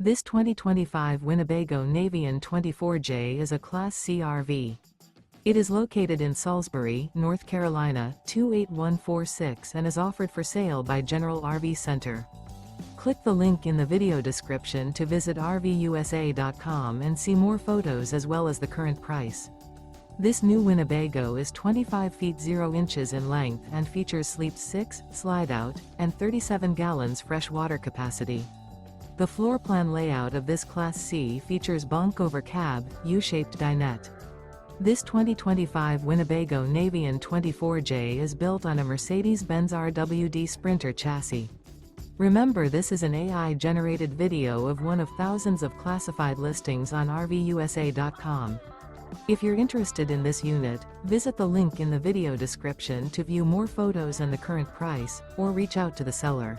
This 2025 Winnebago Navion 24J is a Class C RV. It is located in Salisbury, North Carolina, 28146 and is offered for sale by General RV Center. Click the link in the video description to visit RVUSA.com and see more photos as well as the current price. This new Winnebago is 25 feet 0 inches in length and features sleep 6, slide-out, and 37 gallons fresh water capacity. The floor plan layout of this Class C features bunk over cab, U-shaped dinette. This 2025 Winnebago Navion 24J is built on a Mercedes-Benz RWD Sprinter chassis. Remember, this is an AI-generated video of one of thousands of classified listings on RVUSA.com. If you're interested in this unit, visit the link in the video description to view more photos and the current price, or reach out to the seller.